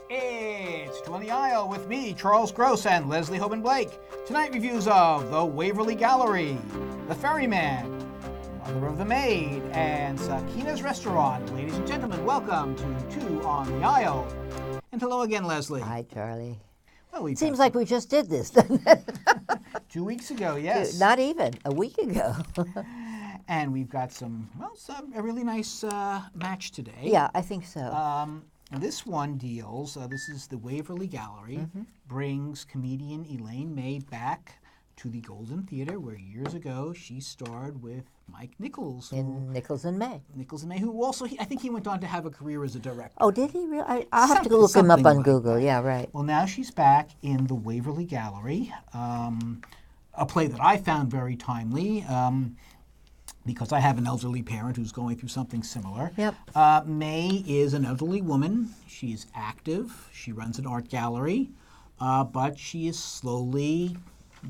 It's Two on the Aisle with me, Charles Gross, and Leslie Hoban Blake. Tonight, reviews of The Waverly Gallery, The Ferryman, Mother of the Maid, and SAKINA'S Restaurant. Ladies and gentlemen, welcome to Two on the Aisle. And hello again, Leslie. Hi, Charlie. Well, It seems like we just did this, doesn't it? 2 weeks ago, yes. Not even, a week ago. And we've got a really nice match today. Yeah, I think so. This one deals, this is the Waverly Gallery, brings comedian Elaine Maid back to the Golden Theater, where years ago she starred with Mike Nichols. In Nichols and May. Nichols and May, who also, I think he went on to have a career as a director. Oh, did he really? I'll have to look him up on Google. That. Yeah, right. Well, now she's back in the Waverly Gallery, a play that I found very timely. Because I have an elderly parent who's going through something similar. Yep. May is an elderly woman. She is active. She runs an art gallery, but she is slowly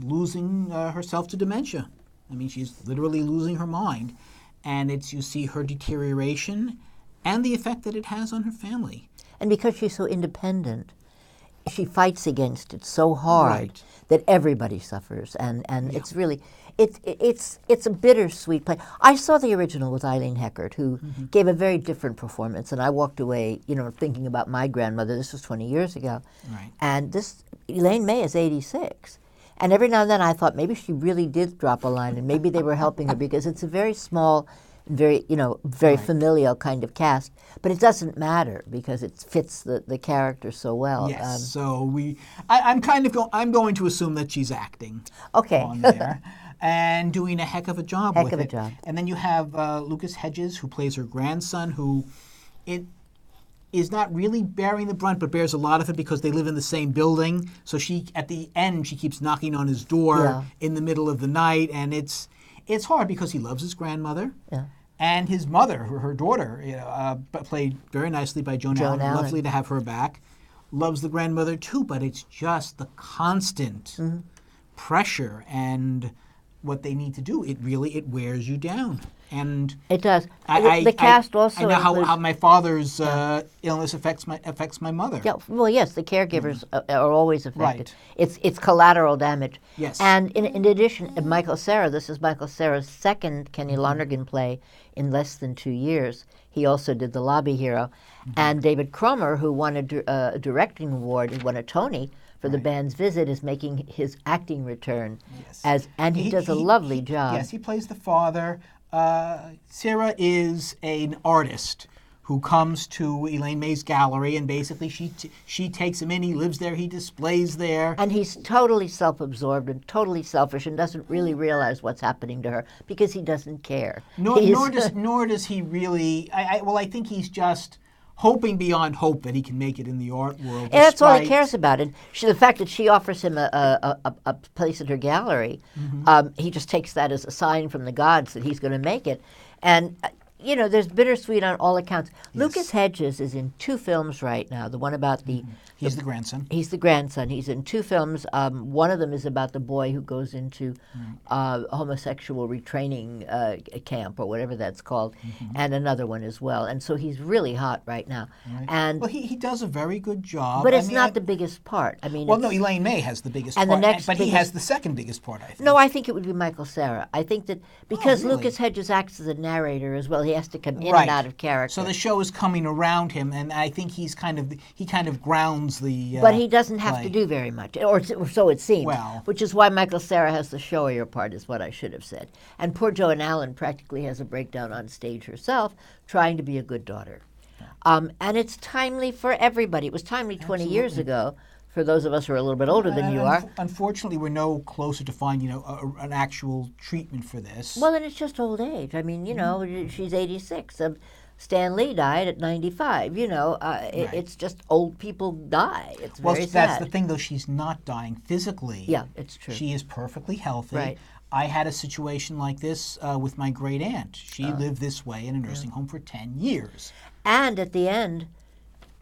losing herself to dementia. I mean, she's literally losing her mind. And you see her deterioration and the effect that it has on her family. And because she's so independent, she fights against it so hard Right. that everybody suffers. And it's really... It's a bittersweet play. I saw the original with Eileen Heckert, who gave a very different performance, and I walked away, thinking about my grandmother. This was 20 years ago, Right. and this Elaine May is 86, and every now and then I thought maybe she really did drop a line, and maybe they were helping her because it's a very small, very Right. familial kind of cast, but it doesn't matter because it fits the character so well. Yes. I'm going to assume that she's acting. Okay. On there. And doing a heck of a job with it. Heck of a job. And then you have Lucas Hedges, who plays her grandson, who is not really bearing the brunt, but bears a lot of it because they live in the same building. So at the end, she keeps knocking on his door in the middle of the night, and it's hard because he loves his grandmother. Yeah. And his mother, her daughter, played very nicely by Joan Allen. Lovely to have her back. Loves the grandmother too, but it's just the constant pressure and what they need to do. It wears you down. And It does. The cast also I know includes, how my father's illness affects my mother. Yeah, well, yes, the caregivers are always affected. Right. It's collateral damage. Yes. And in addition, Michael Cera, this is Michael Cera's second Kenny Lonergan play in less than 2 years. He also did The Lobby Hero. And David Cromer, who won a directing award, who won a Tony for The Band's Visit, is making his acting return. Yes. And he does a lovely job. Yes, he plays the father. Sarah is an artist who comes to Elaine May's gallery, and basically she takes him in. He lives there. He displays there. And he's totally self-absorbed and totally selfish and doesn't really realize what's happening to her because he doesn't care. Nor does he really. I think he's just hoping beyond hope that he can make it in the art world. And that's all he cares about. And the fact that she offers him a place at her gallery, he just takes that as a sign from the gods that he's going to make it. And, there's bittersweet on all accounts. Yes. Lucas Hedges is in 2 films right now. The one about He's the grandson. He's the grandson. He's in 2 films. One of them is about the boy who goes into homosexual retraining camp or whatever that's called, and another one as well. And so he's really hot right now. Right. And well, he does a very good job. But it's not the biggest part. I mean, Elaine May has the biggest part, but he has the second biggest part, I think. No, I think it would be Michael Cera. I think that because really? Lucas Hedges acts as a narrator as well, he has to come in and out of character. So the show is coming around him, and I think he kind of grounds the. But he doesn't have to do very much, or so it seems. Well, which is why Michael Cera has the showier part, is what I should have said. And poor Joan Allen practically has a breakdown on stage herself, trying to be a good daughter. And it's timely for everybody. It was timely 20 years ago. For those of us who are a little bit older than you are. Unfortunately, we're no closer to finding, an actual treatment for this. Well, then it's just old age. I mean, she's 86. Stan Lee died at 95. It's just old people die. It's very sad. That's the thing, though. She's not dying physically. Yeah, it's true. She is perfectly healthy. Right. I had a situation like this with my great aunt. She lived this way in a nursing home for 10 years. And at the end,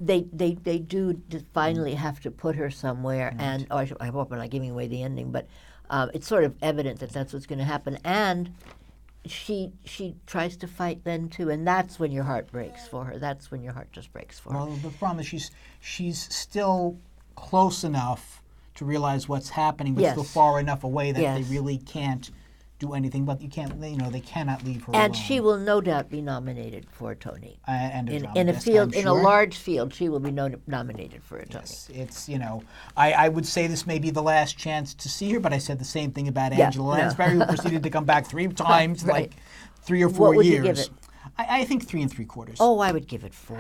they do finally have to put her somewhere, and I hope I'm not giving away the ending, but it's sort of evident that that's what's going to happen. And she tries to fight then too, and that's when your heart breaks for her. That's when your heart just breaks for her. Well, the problem is she's still close enough to realize what's happening, but Yes. still far enough away that Yes. they really can't do anything. But they cannot leave her And alone. she will no doubt be nominated for a Tony. And a In a dramatist, field, I'm in a sure. large field, she will be nominated for a Tony. Yes, it's I would say this may be the last chance to see her, but I said the same thing about Yeah, Angela no. Lansbury, who proceeded to come back 3 times, Right. like 3 or 4 What would years. you give it? I think 3 3/4. Oh, I would give it 4.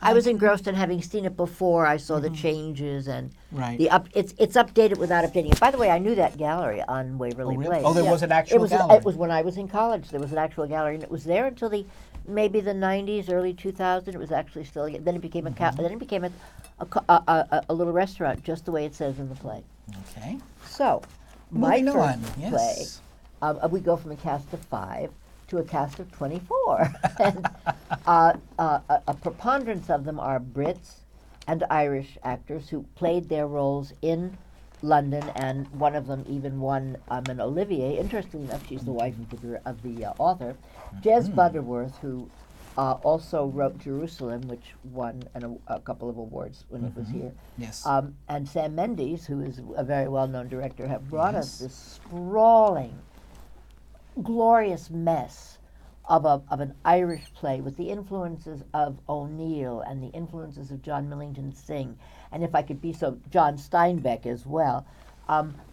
I was engrossed in having seen it before. I saw the changes and Right. it's updated without updating it. By the way, I knew that gallery on Waverly really? Place. Oh, there was an actual gallery. It was when I was in college. There was an actual gallery, and it was there until maybe the 90s, early 2000. It was actually still. Then it became then it became a little restaurant, just the way it says in the play. Okay. So, my Moving first on, yes. play, we go from a cast of 5 to a cast of 24. And, a preponderance of them are Brits and Irish actors who played their roles in London, and one of them even won an Olivier. Interestingly enough, she's the wife of the author. Jez Butterworth, who also wrote Jerusalem, which won a couple of awards when it was here. Yes. And Sam Mendes, who is a very well-known director, have brought us Yes. this sprawling, glorious mess of an Irish play with the influences of O'Neill and the influences of John Millington Synge, and if I could be so, John Steinbeck as well.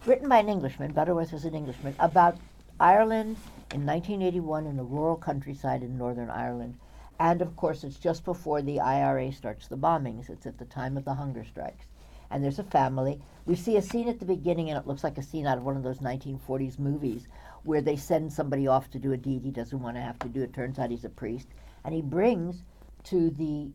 Written by an Englishman, Butterworth was an Englishman, about Ireland in 1981 in the rural countryside in Northern Ireland. And of course, it's just before the IRA starts the bombings. It's at the time of the hunger strikes. And there's a family. We see a scene at the beginning, and it looks like a scene out of one of those 1940s movies where they send somebody off to do a deed he doesn't want to have to do. It turns out he's a priest. And he brings to the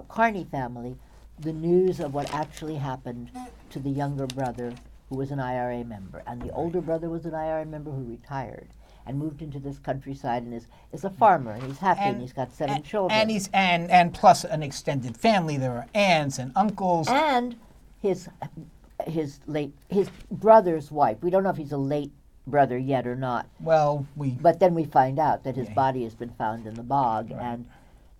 Carney family the news of what actually happened to the younger brother, who was an IRA member. And the older brother was an IRA member who retired and moved into this countryside and is a farmer, and he's happy, and he's got 7 children. And he's and plus an extended family. There are aunts and uncles. And his brother's wife. We don't know if he's a late brother yet or not. Well, But then we find out that his Yeah. body has been found in the bog, and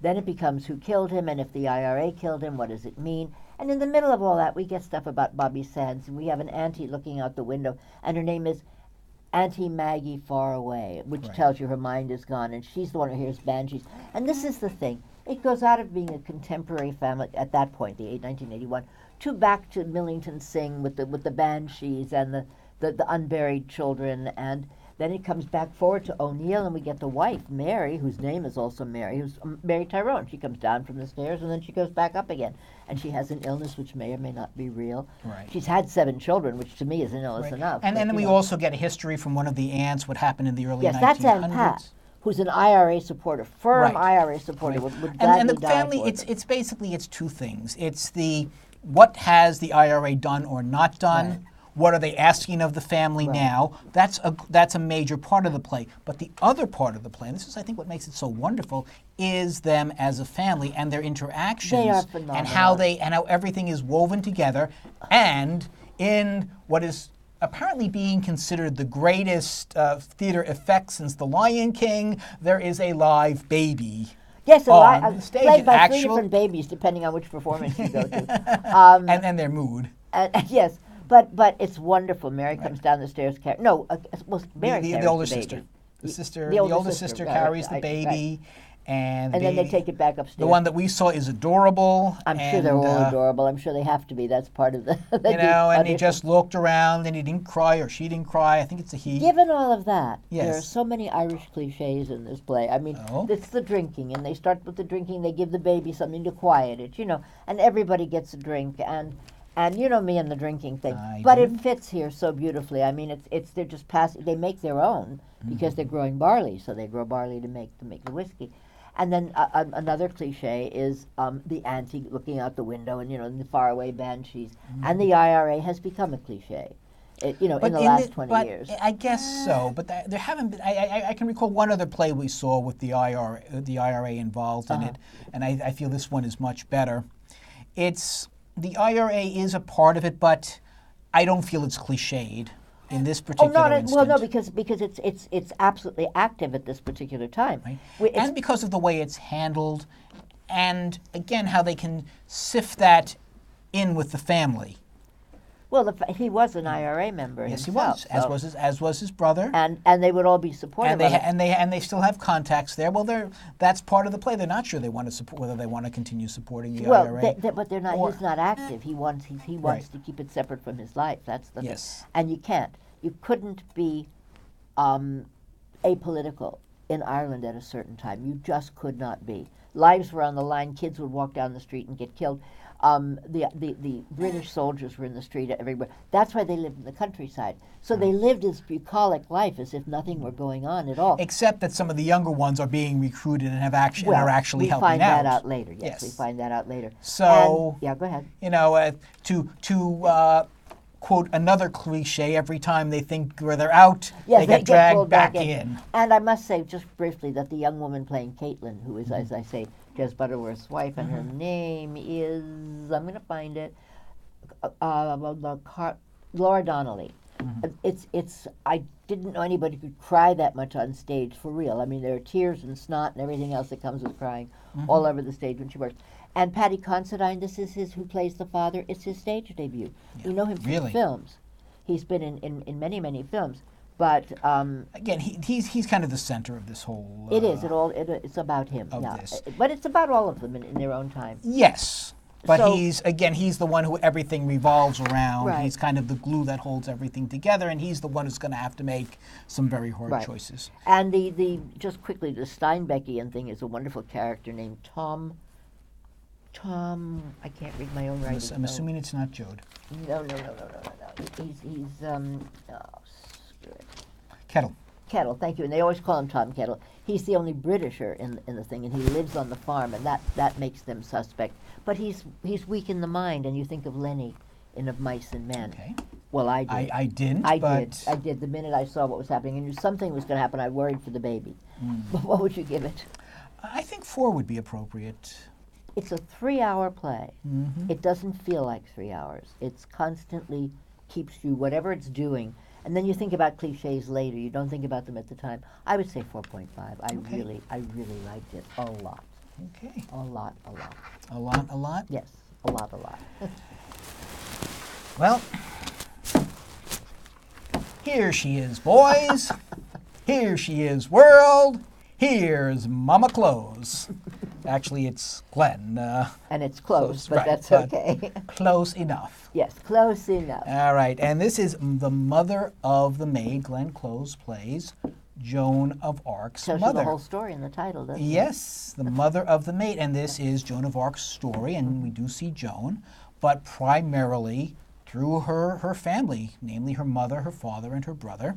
then it becomes who killed him, and if the IRA killed him, what does it mean? And in the middle of all that, we get stuff about Bobby Sands, and we have an auntie looking out the window, and her name is Auntie Maggie Far Away, which Right. tells you her mind is gone, and she's the one who hears banshees. And this is the thing. It goes out of being a contemporary family at that point, 1981, to back to Millington Synge with the banshees and the unburied children, and then it comes back forward to O'Neill, and we get the wife, Mary, whose name is also Mary, who's Mary Tyrone. She comes down from the stairs, and then she goes back up again, and she has an illness which may or may not be real. Right. She's had 7 children, which to me is an illness enough. And but, then you we know. also get a history from one of the aunts, what happened in the early Yes, 1900s. that's Aunt Pat, who's an IRA supporter, firm Right. IRA supporter, Right. would And gladly the die family, for it's them. it's basically it's 2 things. It's what has the IRA done or not done. Right. What are they asking of the family Right. now? That's a major part of the play. But the other part of the play, and this is I think what makes it so wonderful, is them as a family and their interactions They are and phenomenal. how everything is woven together. And in what is apparently being considered the greatest theater effect since The Lion King, there is a live baby. Yes, on the stage, played an by 3 actual- different babies, depending on which performance you go to. And their mood. Yes, but it's wonderful. Mary comes down the stairs. Mary The carries older the baby. sister. The The older older sister, sister right, carries the right, baby, and the And then they baby- take it back upstairs. The one that we saw is adorable. I'm sure they're all and, adorable. I'm sure they have to be. That's part of the. You know, and he just looked around and he didn't cry or she didn't cry. I think it's a he. Given all of that, there are Yes. so many Irish cliches in this play. I mean, Oh. it's the drinking, and they start with the drinking. They give the baby something to quiet it, and everybody gets a drink, and you know me and the drinking thing. I But do. it fits here so beautifully. I mean, it's they're just passing. They make their own because they're growing barley, so they grow barley to make the whiskey. And then another cliche is the auntie looking out the window, and the faraway banshees. And the IRA has become a cliche, in the last 20 years. I guess so. But there haven't been. I can recall one other play we saw with the IRA involved in it, and I feel this one is much better. The IRA is a part of it, but I don't feel it's cliched. in this Oh, particular no, instant. well, no, because it's absolutely active at this particular time. Right? It's- And because of the way it's handled, and again, how they can sift that in with the family. well, he was an IRA member Yes, himself. he was, as was his brother. And they would all be supportive of it. And they still have contacts there. Well, that's part of the play. They're not sure they want to support whether they want to continue supporting the IRA. But they're not. He's not active. He wants Right. to keep it separate from his life. That's the Yes. thing. And you can't. You couldn't be apolitical in Ireland at a certain time. You just could not be. Lives were on the line. Kids would walk down the street and get killed. The British soldiers were in the street everywhere. That's why they lived in the countryside. So they lived this bucolic life as if nothing were going on at all. Except that some of the younger ones are being recruited and are actually helping out. We find that out later. Yes, we find that out later. So, yeah, go ahead. To quote another cliche, every time they think where they're out, Yes, they get dragged pulled back in. And I must say, just briefly, that the young woman playing Caitlin, who is, as I say, Jez Butterworth's wife, and her name is, I'm going to find it, Laura Donnelly. I didn't know anybody could cry that much on stage, for real. I mean, there are tears and snot and everything else that comes with crying all over the stage when she works. And Paddy Considine, this is who plays the father. It's his stage debut. Yeah, We know him from films. He's been in many, many films. But again, he's kind of the center of this whole. It is. It's about him. Of this. But it's about all of them in their own time. Yes, but So- he's the one who everything revolves around. Right. He's kind of the glue that holds everything together, and he's the one who's going to have to make some very hard Right. choices. And the just quickly, the Steinbeckian thing is a wonderful character named Tom. I can't read my own writing. I'm assuming it's not Jode. No. He's screw it. Kettle. Thank you. And they always call him Tom Kettle. He's the only Britisher in the thing, and he lives on the farm, and that makes them suspect. But he's weak in the mind, and you think of Lenny in Of Mice and Men. Okay. Well, I did. I didn't. I but did. The minute I saw what was happening, and knew something was going to happen, I worried for the baby. But what would you give it? I think 4 would be appropriate. It's a 3-hour play. It doesn't feel like 3 hours. It's constantly keeps you, whatever it's doing. And then you think about cliches later. You don't think about them at the time. I would say 4.5. I really liked it a lot. Okay. A lot. A lot? Yes, a lot. Well, here she is, boys. Here she is, world. Here's Mama Close. Actually, it's Glenn. And it's close, but right, that's but okay. Close enough. Yes, close enough. All right, and this is the mother of the maid. Glenn Close plays Joan of Arc's Tells you mother. the whole story in the title, doesn't it? Yes, the mother of the maid, and this is Joan of Arc's story, and we do see Joan, but primarily through her family, namely her mother, her father, and her brother.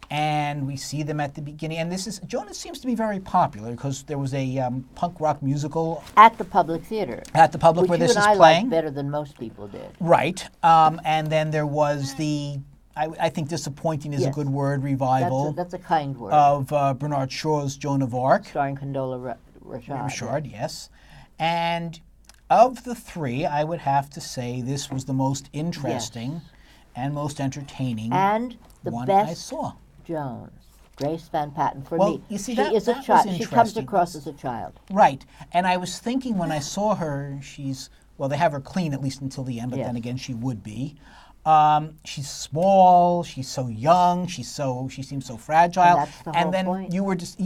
And we see them at the beginning, and Joan seems to be very popular because there was a punk rock musical At the Public Theater. at the Public where Which this you is and I playing. liked better than most people did. Right, and then there was I think disappointing is a Yes. good word, revival That's a kind word. of Bernard Shaw's Joan of Arc. Starring Condola Rashad. Richard, yes. And of the 3, I would have to say this was the most interesting and most entertaining And the one I best saw. Jones, Grace Van Patten. For Well, me, you see, she that- is a that was child. She comes interesting. across as a child. Right. And I was thinking when I saw her, they have her clean at least until the end, but Yes. then again, she would be. She's small, she's so young, she seems so fragile. And that's the and whole then point. you were just,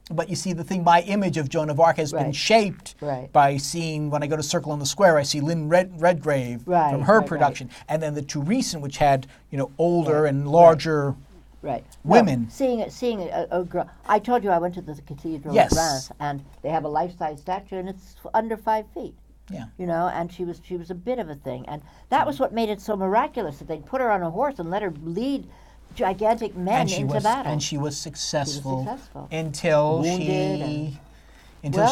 but you see the thing, my image of Joan of Arc has been Right. shaped Right. by seeing, when I go to Circle on the Square, I see Lynn Redgrave Right, from her right, production. And then the 2 recent, which had, older Right, and larger Right. women. No, seeing a girl. I told you I went to the cathedral Yes. of Reims, and they have a life-size statue, and it's under 5 feet. Yeah. And she was a bit of a thing, and that was what made it so miraculous that they'd put her on a horse and let her lead gigantic men into battle. And she was successful, successful. until Wounded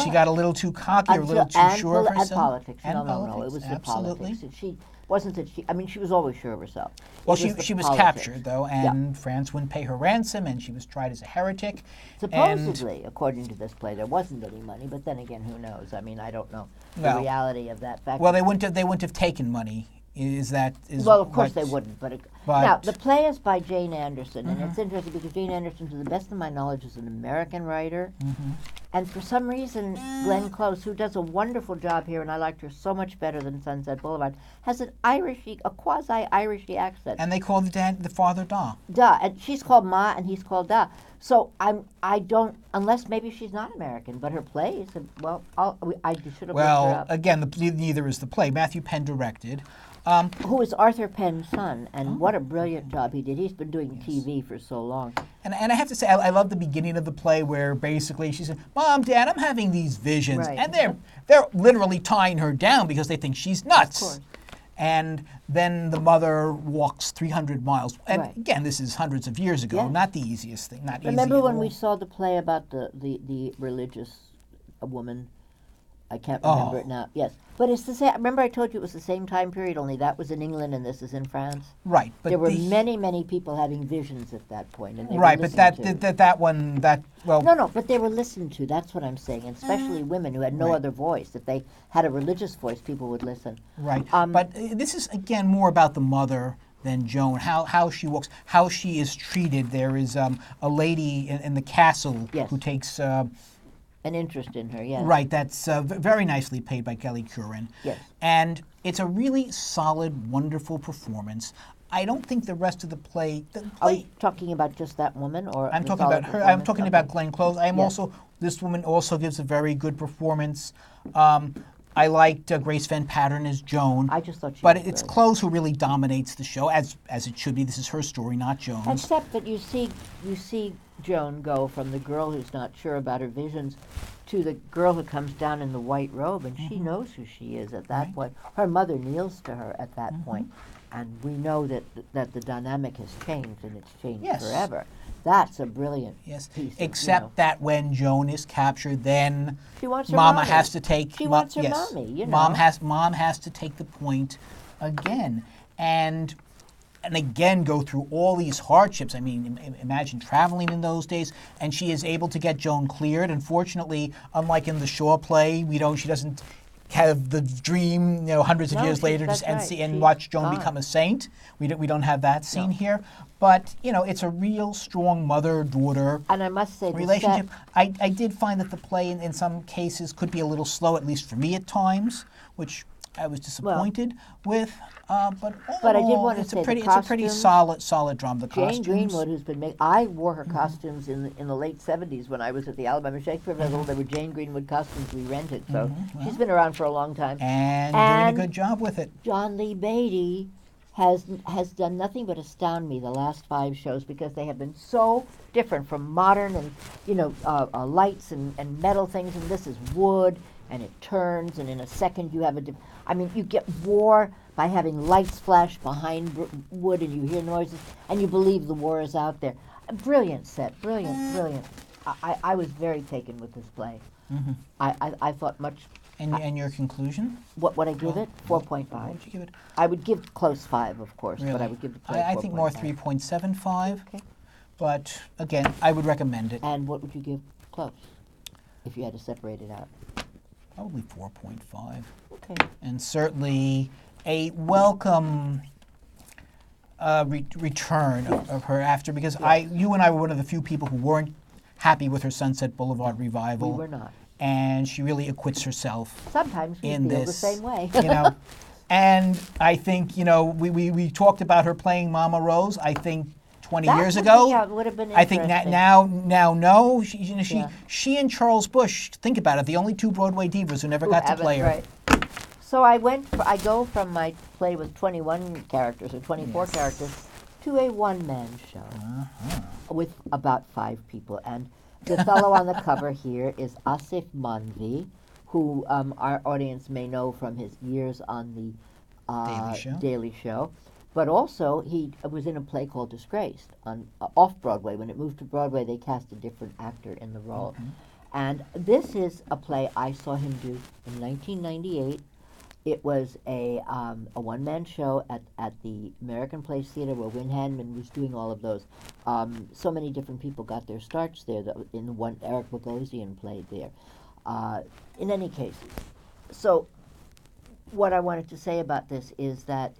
she got a little too cocky or a little too sure of herself. And politics. And No, politics, it was absolutely. the politics. She wasn't that she. I mean, she was always sure of herself. Well, It the she was politics. captured though, and France wouldn't pay her ransom, and she was tried as a heretic. Supposedly, according to this play, there wasn't any money, but then again, who knows? I mean, I don't know the Well, reality of that fact. Well, they wouldn't have taken money Well, of course they wouldn't, but now but- the play is by Jane Anderson, and it's interesting because Jane Anderson, to the best of my knowledge, is an American writer, and for some reason, Glenn Close, who does a wonderful job here, and I liked her so much better than Sunset Boulevard, has a quasi-Irishy accent. And they call the father Da. Da, and she's called Ma, and he's called Da. So I don't, unless maybe she's not American, but her plays. Well, I should have looked her Well, up. again, neither is the play. Matthew Penn directed. Who is Arthur Penn's son, and what a brilliant job he did. He's been doing TV for so long. And I have to say, I love the beginning of the play where basically she said, "Mom, Dad, I'm having these visions," Right. and they're literally tying her down because they think she's nuts. Of course. And then the mother walks 300 miles. And Right. again, this is hundreds of years ago. Yes. Not the easiest thing. Not Remember easy at when all. we saw the play about the religious woman? I can't remember it now. Yes, but it's the same. Remember I told you it was the same time period, only that was in England and this is in France. Right, but There were many people having visions at that point, and they right, were but listened to. well, But they were listened to. That's what I'm saying, and especially women who had no Right. other voice. If they had a religious voice, people would listen. right. But this is again more about the mother than Joan. How she walks, how she is treated. There is a lady in the castle Yes. who takes. An interest in her, yes. Right, that's very nicely played by Kelly Curran. Yes. And it's a really solid, wonderful performance. I don't think the rest of the play. Are you talking about just that woman, or I'm the talking solid about her. I'm performance? talking Okay. about Glenn Close. Yes. This woman also gives a very good performance. I liked Grace Van Pattern as Joan. I just thought she But was it's good. Close who really dominates the show, as it should be. This is her story, not Joan's. Except that you see Joan go from the girl who's not sure about her visions to the girl who comes down in the white robe, and she knows who she is at that point. Her mother kneels to her at that point, and we know that the dynamic has changed, and it's changed Yes. forever. That's a brilliant Yes, piece. Of, except that when Joan is captured, then she wants her Mama mommy. has to take. She wants her yes, mommy. You know. Mom has to take the point again, and again go through all these hardships. I mean, imagine traveling in those days, and she is able to get Joan cleared. Unfortunately, unlike in the Shaw play, she doesn't have the dream, hundreds of No, years later, that's right. and She's watch Joan gone. become a saint. We don't have that scene here, but it's a real strong mother-daughter And I must say, relationship. I did find that the play in some cases could be a little slow, at least for me at times, which I was disappointed with. But But I did overall, want to it's say a pretty the solid drama. The Jane costumes. Greenwood, who's been making, I wore her costumes in the late 70s when I was at the Alabama Shakespeare Festival. There were Jane Greenwood costumes we rented, so she's been around for a long time. and And doing a good job with it. John Lee Beatty has done nothing but astound me the last 5 shows because they have been so different from modern and lights and metal things, and this is wood and it turns, and in a second you have you get war by having lights flash behind wood, and you hear noises, and you believe the war is out there. A brilliant set, brilliant. I was very taken with this play. I thought much. And your conclusion? What would I give it? 4.5. What would you give it? I would give close 5, of course, Really? but I would give the play I think more 4.5. 3.75. Okay. But again, I would recommend it. And what would you give close if you had to separate it out? Probably 4.5. Okay. And certainly a welcome return of her after, because you and I were one of the few people who weren't happy with her Sunset Boulevard revival. We were not. And she really acquits herself Sometimes we in feel this. the same way. And I think, we talked about her playing Mama Rose, I think 20 That years would- ago. yeah, it would have been I think interesting. now, no. Yeah. She and Charles Busch, think about it, the only 2 Broadway divas who never got to Haven't, play her. right. So I go from my play with 21 characters or 24 characters to a one-man show with about 5 people. And the fellow on the cover here is Asif Manvi, who our audience may know from his years on the Daily Show. But also, he was in a play called Disgraced on off-Broadway. When it moved to Broadway, they cast a different actor in the role. And this is a play I saw him do in 1998. It was a one-man show at the American Place Theater where Wynn Hanman was doing all of those. So many different people got their starts there. In the one, Eric Bogosian played there. In any case, so what I wanted to say about this is that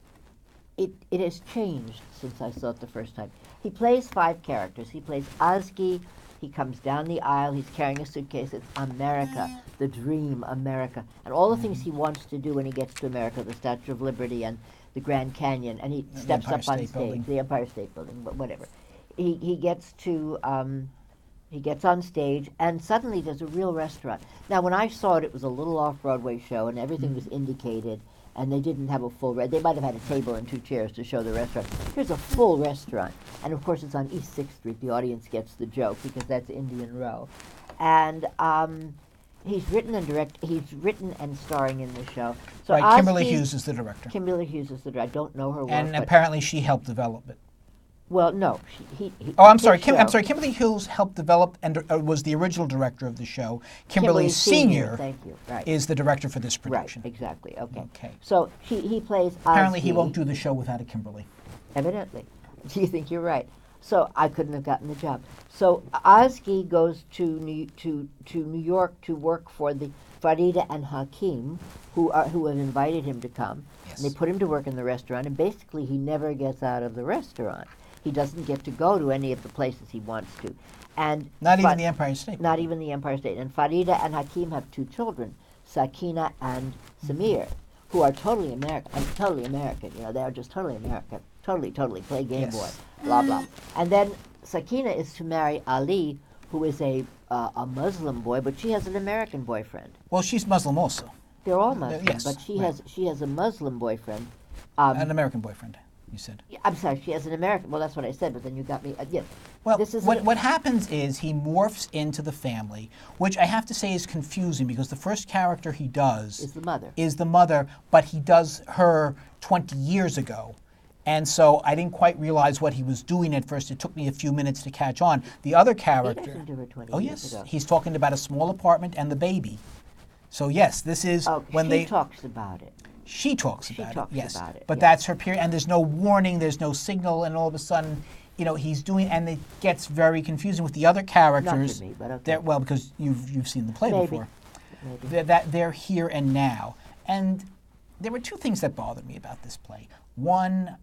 it has changed since I saw it the first time. He plays 5 characters. He plays Ozgy. He comes down the aisle. He's carrying a suitcase. It's America, the dream, America, and all the things he wants to do when he gets to America, the Statue of Liberty and the Grand Canyon, and he steps Empire up on State stage, Building. the Empire State Building, but whatever. He gets to he gets on stage, and suddenly there's a real restaurant. Now, when I saw it, it was a little off-Broadway show, and everything was indicated, and they didn't have a full. They might have had a table and 2 chairs to show the restaurant. Here's a full restaurant, and of course, it's on East 6th Street. The audience gets the joke because that's Indian Row, and he's written and starring in the show. So Right, Kimberly Ozzy- Hughes is the director. Kimberly Hughes is the director. I don't know her work, And but apparently she helped develop it. well, no, he Oh, I'm sorry. his show- Kimberly Hughes helped develop and was the original director of the show. Kimberly Senior Thank you. Right. is the director for this Right, production. exactly. Okay. Okay. So he plays Apparently, he Ozzy, won't do the show without a Kimberly. Evidently. Do you think you're right? So I couldn't have gotten the job. So Ozzy goes to New York to work for the Farida and Hakim, who have invited him to come. Yes. And they put him to work in the restaurant, and basically he never gets out of the restaurant. He doesn't get to go to any of the places he wants to. And Not even Fa- the Empire State. Not even the Empire State. And Farida and Hakim have 2 children, Sakina and Samir, who are totally American. Totally American. You know, they are just totally American. Totally play Game Yes. Boy. Blah blah. And then Sakina is to marry Ali, who is a Muslim boy, but she has an American boyfriend. Well, she's Muslim also. They're all Muslim, yes, but she right. has a Muslim boyfriend. An American boyfriend, you said. I'm sorry, she has an American. Well, that's what I said, but then you got me. Yes. Well, this is what happens is he morphs into the family, which I have to say is confusing because the first character he does is the mother. is the mother, but he does her 20 years ago. And so I didn't quite realize what he was doing at first. It took me a few minutes to catch on. The other He character. doesn't do her 20 Oh, years yes. ago. He's talking about a small apartment and the baby. So, yes, this is when she they. talks about it. She talks She about talks it, yes. about it, But yes. that's her period, and there's no warning, there's no signal, and all of a sudden, he's doing, and it gets very confusing with the other characters. Not to me, but okay. Well, because you've seen the play Maybe. before. Maybe. They're here and now, and there were 2 things that bothered me about this play. One,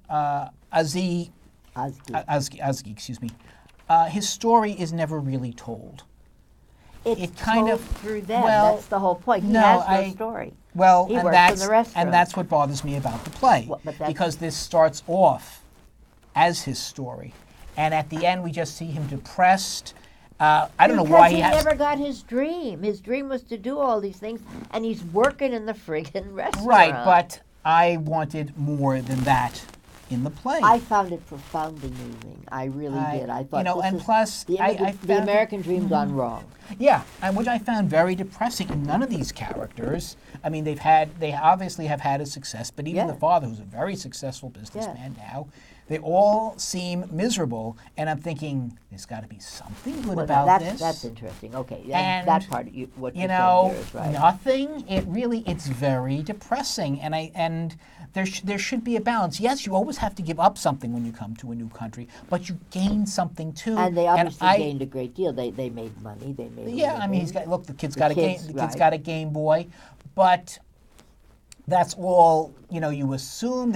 Ozzy. Ozgy, excuse me. His story is never really told. It's it kind told of- through them. well, That's the whole point. He no, has no story. Well, He and works in that's the restaurant. and that's what bothers me about the play, Well, but that's- because this starts off as his story, and at the end we just see him depressed. I don't know why Because he has never got his dream. His dream was to do all these things, and he's working in the friggin' restaurant. right, but I wanted more than that in the play. I found it profoundly moving. I really did. I thought, this and is plus the, I the found American dream gone wrong. Yeah, and which I found very depressing. And none of these characters, I mean, they obviously have had a success, but even Yeah. the father, who's a very successful businessman now, they all seem miserable. And I'm thinking, there's got to be something good Well, about that's, this. That's interesting. Okay, And, that part, what you you're know, saying here is right. nothing. It's very depressing, and there should be a balance. Yes, you always have to give up something when you come to a new country, but you gain something too. And they obviously I- gained a great deal. They made money. They made. Yeah, a I mean, he's living. got the kid's The got a kids, game. The kid's right. got a Game Boy, but that's all you assume.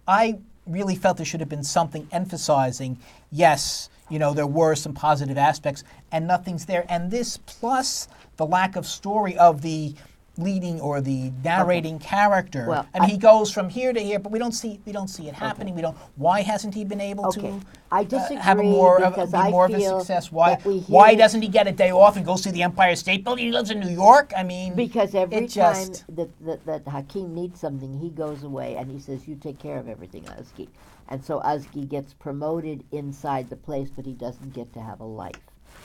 I really felt there should have been something emphasizing. Yes, there were some positive aspects, and nothing's there. And this plus the lack of story of the leading or the narrating character. Well, I mean, he goes from here to here, but we don't see it happening. We don't. Why hasn't he been able Okay. to? I disagree have a more of, because be I more of a feel success. Why? that we Why hear- doesn't he get a day off and go see the Empire State Building? He lives in New York. I mean, Because every it just, time that Hakim needs something, he goes away and he says, "You take care of everything, Ozgy." And so Ozgy gets promoted inside the place, but he doesn't get to have a life.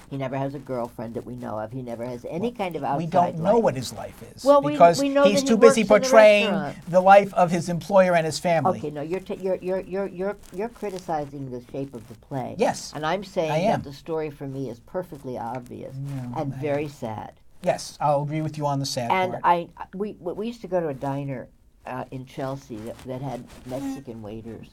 He never has a girlfriend that we know of. He never has any kind of outside we don't know life. what his life is Well, because we know he's that he too busy works in the portraying restaurant. the life of his employer and his family. Okay, no, you're criticizing the shape of the play. Yes, and I'm saying I am. that the story for me is perfectly obvious No, and very sad. Yes, I'll agree with you on the sad And part. we used to go to a diner in Chelsea that had Mexican waiters,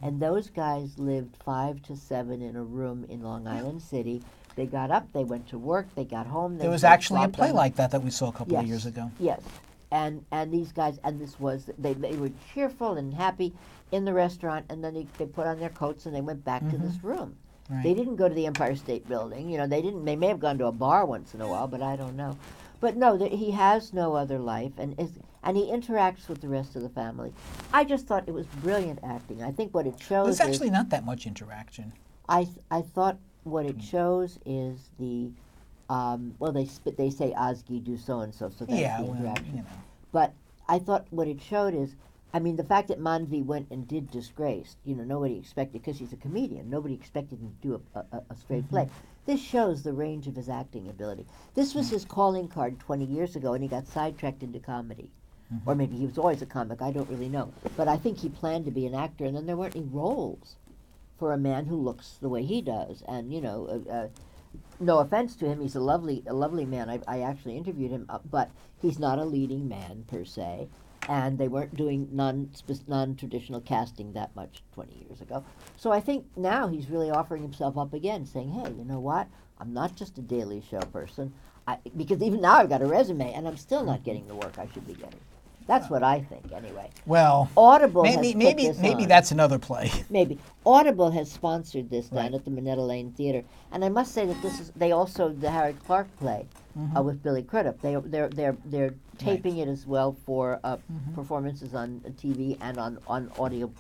and those guys lived 5 to 7 in a room in Long Island City. They got up, they went to work, they got home. There was they actually a flopped play on- like that we saw a couple of Yes, years ago. Yes, and these guys, and this was, they were cheerful and happy in the restaurant, and then they put on their coats and they went back to this room. Right. They didn't go to the Empire State Building. You know, they didn't. They may have gone to a bar once in a while, but I don't know. But no, he has no other life, and he interacts with the rest of the family. I just thought it was brilliant acting. I think what it shows There's actually not that much interaction. I thought what it shows is the well, they say Osgi do so and so, so that's Yeah, the well, interaction. you know. But I thought what it showed is, I mean, the fact that Manvi went and did Disgraced, you know, nobody expected, because he's a comedian, nobody expected him to do a straight play. This shows the range of his acting ability. This was his calling card 20 years ago, and he got sidetracked into comedy. Or maybe he was always a comic, I don't really know. But I think he planned to be an actor, and then there weren't any roles for a man who looks the way he does. And, you know, no offense to him, he's a lovely man. I actually interviewed him, but he's not a leading man per se. And they weren't doing non-traditional casting that much 20 years ago. So I think now he's really offering himself up again, saying, hey, you know what? I'm not just a Daily Show person. Because even now I've got a resume, and I'm still not getting the work I should be getting. That's what I think, anyway. Well, Audible maybe on. that's another play. Maybe Audible has sponsored this down Right. at the Minetta Lane Theater, and I must say that this is. They also the Harry Clark play with Billy Crudup. They're taping it as well for performances on TV and on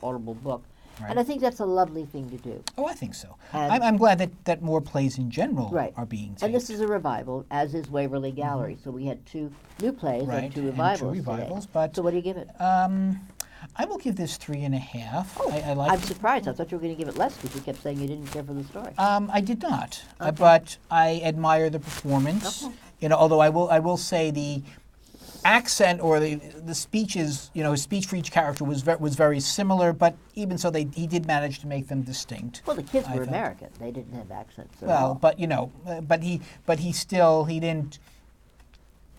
Audible book. Right. And I think that's a lovely thing to do. Oh, I think so. And- I'm glad that more plays in general Right. are being taped. And this is a revival, as is Waverly Gallery. So we had 2 new plays Right, and 2 and revivals. 2 revivals, today. but, So what do you give it? I will give this 3.5. I like. I'm surprised. I thought you were going to give it less because you kept saying you didn't care for the story. I did not, but I admire the performance. Okay. You know, although I will say the accent or the speeches, you know, his speech for each character was very similar, but even so, he did manage to make them distinct. Well, the kids I were thought. American. They didn't have accents at Well, all. but you know, but he didn't.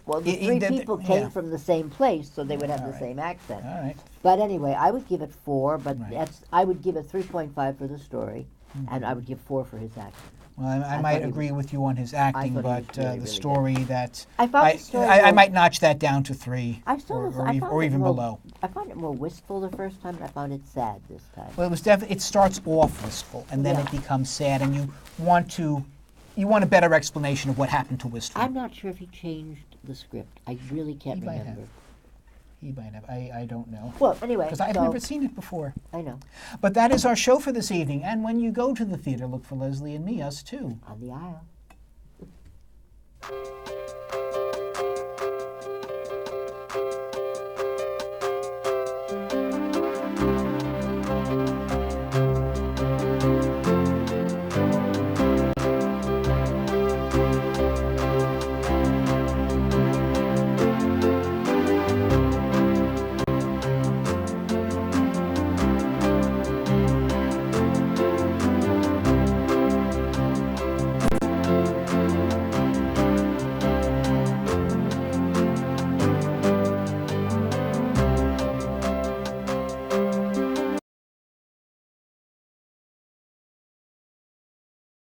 Well, the It- 3 the- people came yeah. from the same place, so they would have All the right. same accent. All right. But anyway, I would give it 4, but Right. I would give it 3.5 for the story, and I would give 4 for his acting. Well, I thought might he agree was- with you on his acting, thought he was but really, the really story that I found the story I more- might notch that down to 3, I still or, was- or, I ev- found or it even more- below. I found it more wistful the first time, and I found it sad this time. Well, it starts off wistful, and then Yeah. it becomes sad, and you want a better explanation of what happened to Wistful. I'm not sure if he changed the script. I really can't He might remember. have. He might have. I don't know. Well, anyway, Because I've so, never seen it before. I know. But that is our show for this evening. And when you go to the theater, look for Leslie and me, us too. On the aisle.